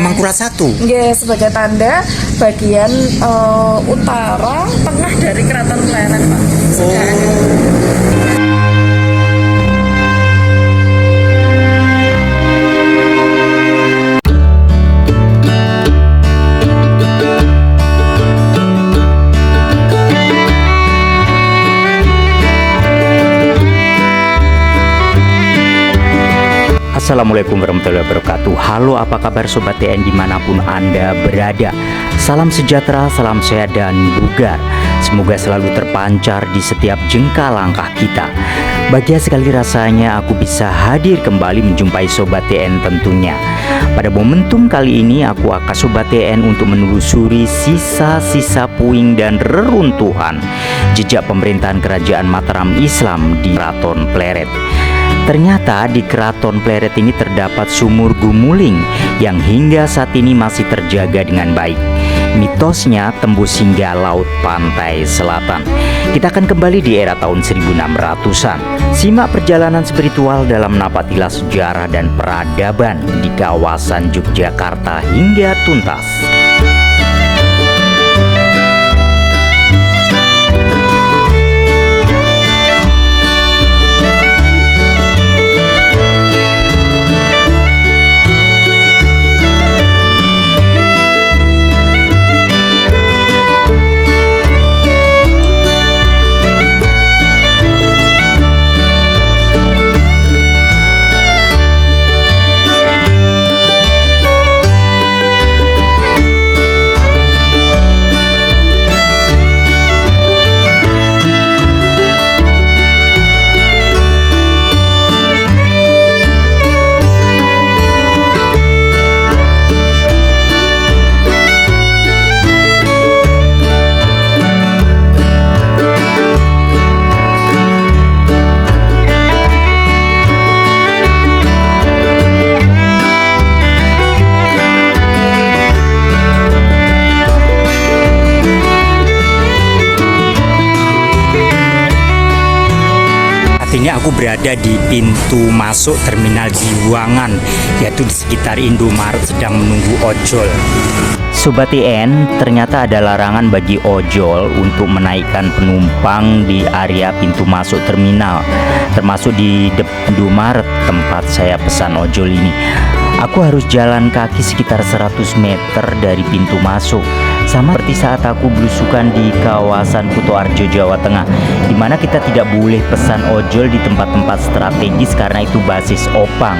Amangkurat 1. Nggih, sebagai tanda bagian utara tengah dari Keraton Pleret, Pak. Assalamualaikum warahmatullahi wabarakatuh. Halo, apa kabar Sobat TN dimanapun Anda berada. Salam sejahtera, salam sehat dan bugar. Semoga selalu terpancar di setiap jengkal langkah kita. Bahagia sekali rasanya aku bisa hadir kembali menjumpai Sobat TN tentunya. Pada momentum kali ini aku akan Sobat TN untuk menelusuri sisa-sisa puing dan reruntuhan jejak pemerintahan kerajaan Mataram Islam di Keraton Pleret. Ternyata di Keraton Pleret ini terdapat sumur gumuling yang hingga saat ini masih terjaga dengan baik. Mitosnya tembus hingga laut pantai selatan. Kita akan kembali di era tahun 1600-an. Simak perjalanan spiritual dalam napatilah sejarah dan peradaban di kawasan Yogyakarta hingga tuntas. Artinya aku berada di pintu masuk terminal Jiwangan, yaitu di sekitar Indomaret sedang menunggu ojol. Sobat TN, ternyata ada larangan bagi ojol untuk menaikkan penumpang di area pintu masuk terminal, termasuk di Indomaret tempat saya pesan ojol ini. Aku harus jalan kaki sekitar 100 meter dari pintu masuk. Sama seperti saat aku belusukan di kawasan Kutoarjo, Jawa Tengah, di mana kita tidak boleh pesan ojol di tempat-tempat strategis karena itu basis opang.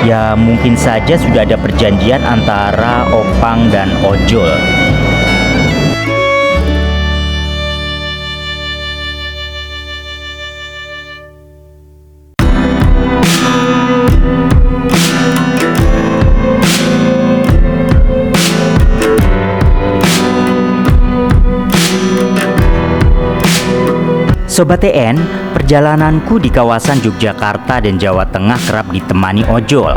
Ya mungkin saja sudah ada perjanjian antara opang dan ojol. Sobat TN, perjalananku di kawasan Yogyakarta dan Jawa Tengah kerap ditemani ojol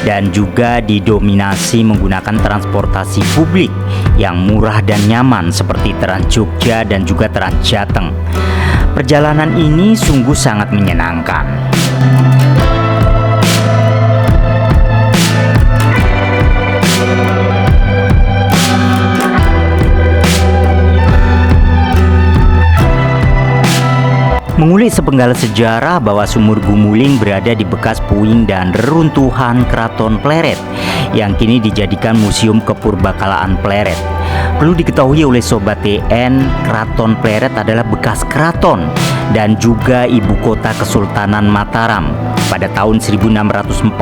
dan juga didominasi menggunakan transportasi publik yang murah dan nyaman seperti Trans Jogja dan juga Trans Jateng. Perjalanan ini sungguh sangat menyenangkan. Mengulik sepenggal sejarah bahwa sumur gumuling berada di bekas puing dan reruntuhan Keraton Pleret yang kini dijadikan Museum Kepurbakalaan Pleret. Perlu diketahui oleh Sobat TN, Keraton Pleret adalah bekas keraton dan juga ibu kota Kesultanan Mataram pada tahun 1646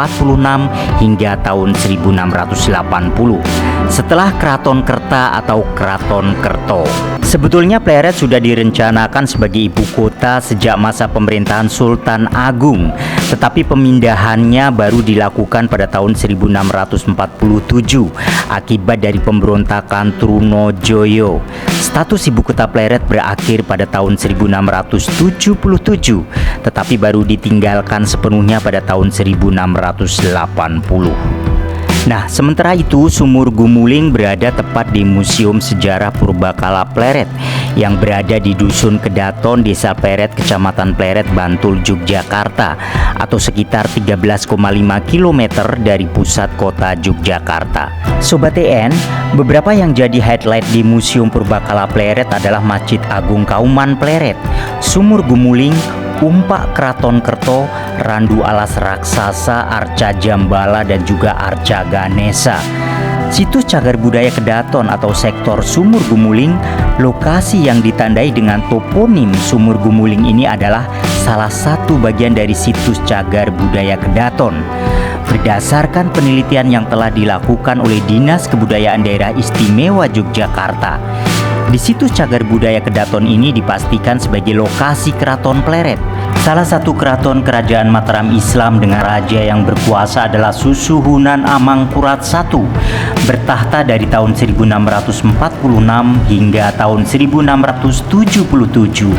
hingga tahun 1680 setelah Keraton Kerta atau Keraton Kerto. Sebetulnya Pleret sudah direncanakan sebagai ibu kota sejak masa pemerintahan Sultan Agung, tetapi pemindahannya baru dilakukan pada tahun 1647 akibat dari pemberontakan Trunojoyo. Status ibu kota Pleret berakhir pada tahun 1677, tetapi baru ditinggalkan sepenuhnya pada tahun 1680. Nah, sementara itu Sumur Gumuling berada tepat di Museum Sejarah Purbakala Pleret yang berada di Dusun Kedaton, Desa Pleret, Kecamatan Pleret, Bantul, Yogyakarta atau sekitar 13,5 km dari pusat kota Yogyakarta. Sobat TN, beberapa yang jadi highlight di Museum Purbakala Pleret adalah Masjid Agung Kauman Pleret, Sumur Gumuling, Umpak Kraton Kerto, Randu Alas Raksasa, Arca Jambala, dan juga Arca Ganesa. Situs Cagar Budaya Kedaton atau sektor Sumur Gumuling, lokasi yang ditandai dengan toponim Sumur Gumuling ini adalah salah satu bagian dari situs Cagar Budaya Kedaton. Berdasarkan penelitian yang telah dilakukan oleh Dinas Kebudayaan Daerah Istimewa Yogyakarta, di situs Cagar Budaya Kedaton ini dipastikan sebagai lokasi Keraton Pleret. Salah satu keraton kerajaan Mataram Islam dengan raja yang berkuasa adalah Susuhunan Amangkurat I, bertahta dari tahun 1646 hingga tahun 1677.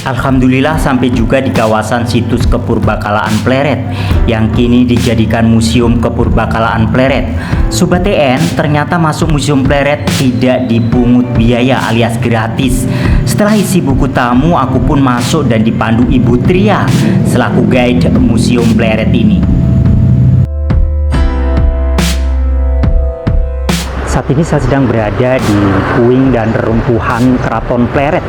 Alhamdulillah sampai juga di kawasan situs Kepurbakalaan Pleret yang kini dijadikan Museum Kepurbakalaan Pleret. Sobat TN, ternyata masuk Museum Pleret tidak dipungut biaya alias gratis. Setelah isi buku tamu, aku pun masuk dan dipandu Ibu Tria selaku guide Museum Pleret ini. Saat ini saya sedang berada di puing dan reruntuhan Keraton Pleret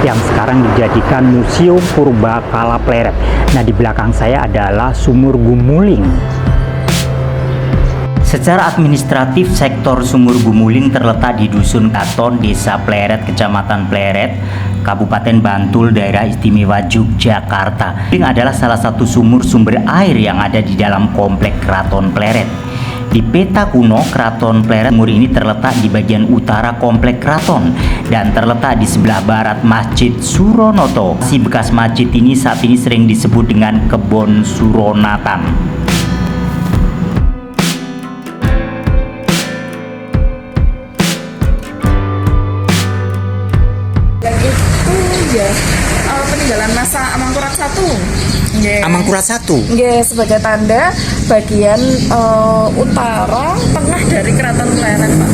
yang sekarang dijadikan Museum Purbakala Pleret. Nah, di belakang saya adalah Sumur Gumuling. Secara administratif, sektor Sumur Gumuling terletak di Dusun Katon, Desa Pleret, Kecamatan Pleret, Kabupaten Bantul, Daerah Istimewa Yogyakarta. Ini adalah salah satu sumber air yang ada di dalam komplek Keraton Pleret. Di peta kuno, Keraton Pleret Sumur ini terletak di bagian utara komplek keraton dan terletak di sebelah barat Masjid Suronoto. Si bekas masjid ini saat ini sering disebut dengan Kebon Suronatan. Dan itu ya peninggalan masa Amangkurat I. Yeah. Amangkurat I? Yeah, sebagai tanda bagian utara tengah dari Keraton Pleret, Pak.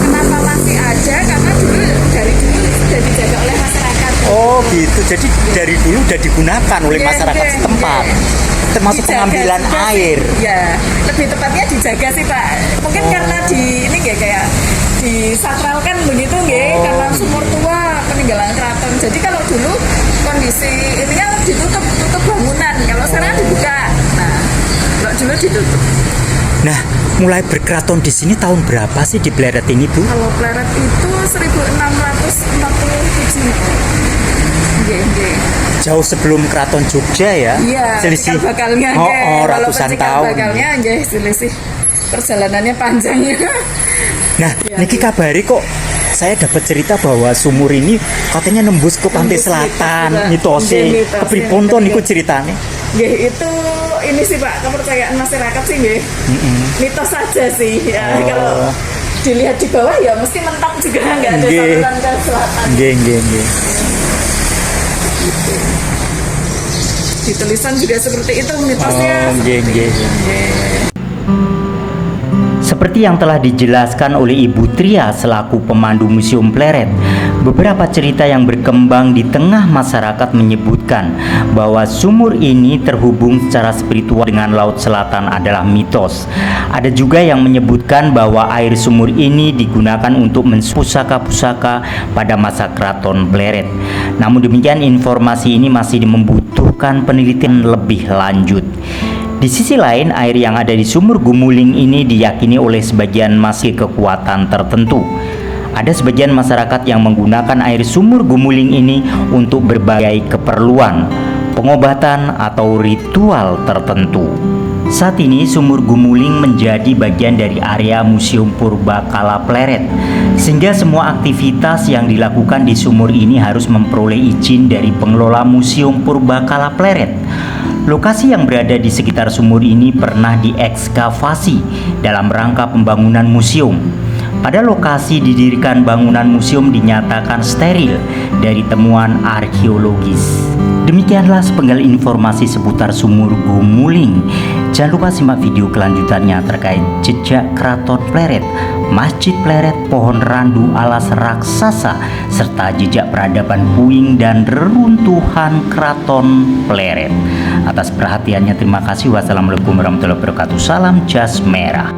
Kenapa masih ada? Karena dari dulu sudah dijaga oleh masyarakat. Oh gitu, jadi dari dulu sudah digunakan oleh masyarakat setempat, termasuk dijaga pengambilan air. Ya, lebih tepatnya dijaga sih Pak. Mungkin karena ini kayak disakralkan begitu karena sumur tua peninggalan keraton. Jadi kalau dulu kondisi ininya tutup bangunan, kalau sekarang dibuka. Nah, kalau dulu ditutup. Nah, mulai berkeraton di sini tahun berapa sih di Pleret ini, Bu? Kalau Pleret itu 1647. Jauh sebelum Keraton Jogja ya? Iya, selisih bakalnya ratusan tahun. Bakalnya selisih perjalanannya panjang. Nah, niki kabari kok saya dapat cerita bahwa sumur ini katanya nembus ke pantai selatan, mitose. Kepripun to niku ceritane? Nggih, itu ini sih Pak, kepercayaan masyarakat sih nggih. Mitos saja sih. Ya, kalau dilihat di bawah ya mesti mentok juga nggak ada saluran ke selatan. Nggih. Gitu. Di tulisan juga seperti itu mitosnya. Seperti yang telah dijelaskan oleh Ibu Tria selaku pemandu Museum Pleret, beberapa cerita yang berkembang di tengah masyarakat menyebutkan bahwa sumur ini terhubung secara spiritual dengan Laut Selatan adalah mitos. Ada juga yang menyebutkan bahwa air sumur ini digunakan untuk pusaka-pusaka pada masa Keraton Pleret. Namun demikian, informasi ini masih membutuhkan penelitian lebih lanjut. Di sisi lain, air yang ada di Sumur Gumuling ini diyakini oleh sebagian masih kekuatan tertentu. Ada sebagian masyarakat yang menggunakan air Sumur Gumuling ini untuk berbagai keperluan, pengobatan atau ritual tertentu. Saat ini Sumur Gumuling menjadi bagian dari area Museum Purbakala Pleret, sehingga semua aktivitas yang dilakukan di sumur ini harus memperoleh izin dari pengelola Museum Purbakala Pleret. Lokasi yang berada di sekitar sumur ini pernah diekskavasi dalam rangka pembangunan museum. Pada lokasi didirikan bangunan museum dinyatakan steril dari temuan arkeologis. Demikianlah sepenggal informasi seputar sumur Gumuling. Jangan lupa simak video kelanjutannya terkait jejak Keraton Pleret, Masjid Pleret, pohon randu alas raksasa, serta jejak peradaban puing dan reruntuhan Keraton Pleret. Atas perhatiannya terima kasih. Wassalamualaikum warahmatullahi wabarakatuh. Salam jas merah.